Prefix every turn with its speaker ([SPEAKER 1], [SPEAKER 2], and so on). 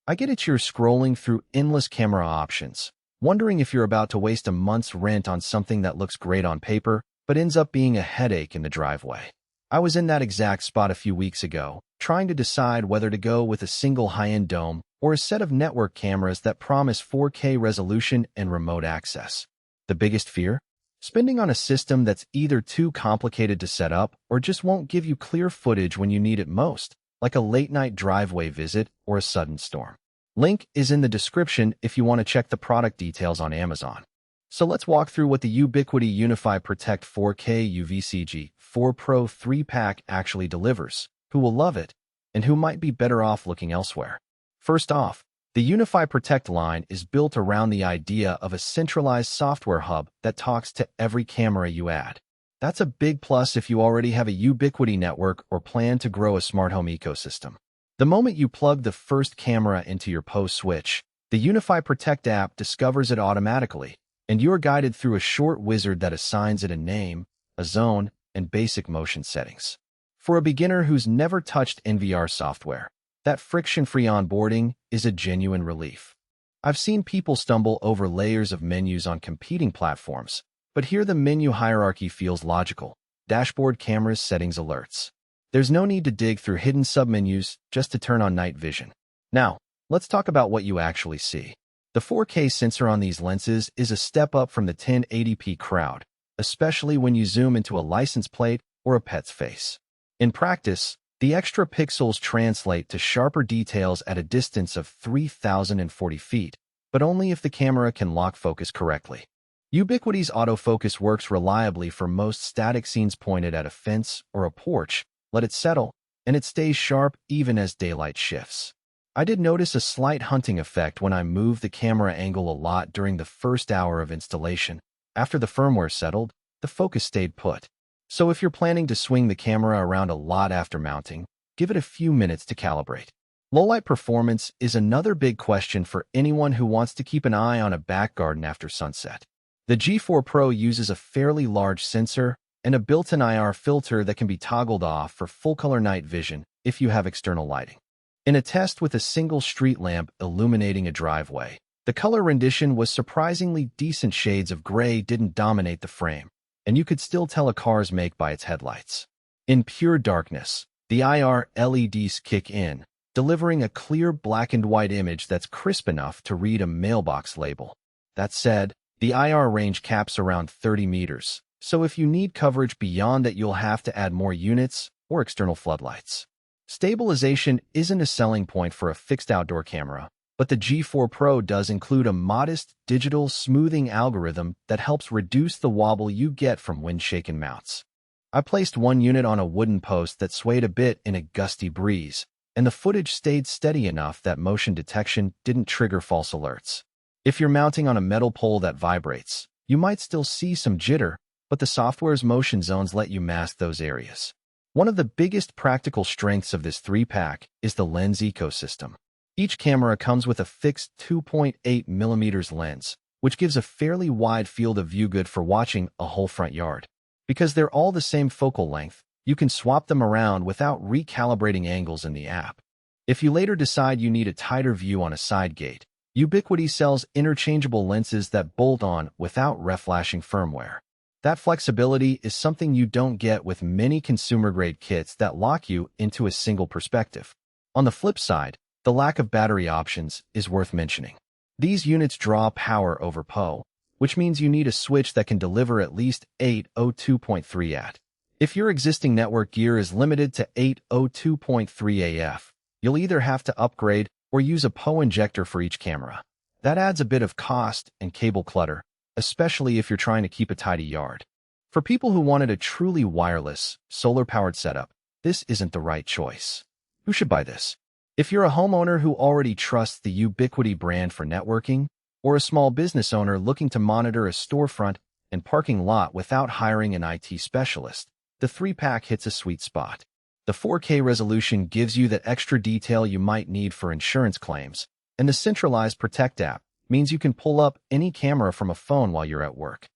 [SPEAKER 1] I get it, you're scrolling through endless camera options, wondering if you're about to waste a month's rent on something that looks great on paper, but ends up being a headache in the driveway. I was in that exact spot a few weeks ago, trying to decide whether to go with a single high-end dome or a set of network cameras that promise 4K resolution and remote access. The biggest fear? Spending on a system that's either too complicated to set up or just won't give you clear footage when you need it most, like a late-night driveway visit or a sudden storm. Link is in the description if you want to check the product details on Amazon. So let's walk through what the Ubiquiti Unifi Protect 4K UVCG 4 Pro 3-pack actually delivers, who will love it, and who might be better off looking elsewhere. First off, the Unifi Protect line is built around the idea of a centralized software hub that talks to every camera you add. That's a big plus if you already have a Ubiquiti network or plan to grow a smart home ecosystem. The moment you plug the first camera into your post switch, the Unifi Protect app discovers it automatically, and you're guided through a short wizard that assigns it a name, a zone, and basic motion settings. For a beginner who's never touched NVR software, that friction-free onboarding is a genuine relief. I've seen people stumble over layers of menus on competing platforms, but here the menu hierarchy feels logical. Dashboard, cameras, settings, alerts. There's no need to dig through hidden submenus just to turn on night vision. Now, let's talk about what you actually see. The 4K sensor on these lenses is a step up from the 1080p crowd, especially when you zoom into a license plate or a pet's face. In practice, the extra pixels translate to sharper details at a distance of 3,040 feet, but only if the camera can lock focus correctly. Ubiquiti's autofocus works reliably for most static scenes pointed at a fence or a porch. Let it settle, and it stays sharp even as daylight shifts. I did notice a slight hunting effect when I moved the camera angle a lot during the first hour of installation. After the firmware settled, the focus stayed put. So if you're planning to swing the camera around a lot after mounting, give it a few minutes to calibrate. Low-light performance is another big question for anyone who wants to keep an eye on a back garden after sunset. The G4 Pro uses a fairly large sensor and a built-in IR filter that can be toggled off for full-color night vision if you have external lighting. In a test with a single street lamp illuminating a driveway, the color rendition was surprisingly decent. Shades of gray didn't dominate the frame, and you could still tell a car's make by its headlights. In pure darkness, the IR LEDs kick in, delivering a clear black and white image that's crisp enough to read a mailbox label. That said, the IR range caps around 30 meters, so if you need coverage beyond that, you'll have to add more units or external floodlights. Stabilization isn't a selling point for a fixed outdoor camera, but the G4 Pro does include a modest digital smoothing algorithm that helps reduce the wobble you get from wind-shaken mounts. I placed one unit on a wooden post that swayed a bit in a gusty breeze, and the footage stayed steady enough that motion detection didn't trigger false alerts. If you're mounting on a metal pole that vibrates, you might still see some jitter, but the software's motion zones let you mask those areas. One of the biggest practical strengths of this 3-pack is the lens ecosystem. Each camera comes with a fixed 2.8mm lens, which gives a fairly wide field of view, good for watching a whole front yard. Because they're all the same focal length, you can swap them around without recalibrating angles in the app. If you later decide you need a tighter view on a side gate, Ubiquiti sells interchangeable lenses that bolt on without reflashing firmware. That flexibility is something you don't get with many consumer-grade kits that lock you into a single perspective. On the flip side, the lack of battery options is worth mentioning. These units draw power over PoE, which means you need a switch that can deliver at least 802.3 AT. If your existing network gear is limited to 802.3 AF, you'll either have to upgrade or use a PoE injector for each camera. That adds a bit of cost and cable clutter, especially if you're trying to keep a tidy yard. For people who wanted a truly wireless, solar-powered setup, this isn't the right choice. Who should buy this? If you're a homeowner who already trusts the Ubiquiti brand for networking, or a small business owner looking to monitor a storefront and parking lot without hiring an IT specialist, the 3-pack hits a sweet spot. The 4K resolution gives you that extra detail you might need for insurance claims, and the centralized Protect app means you can pull up any camera from a phone while you're at work.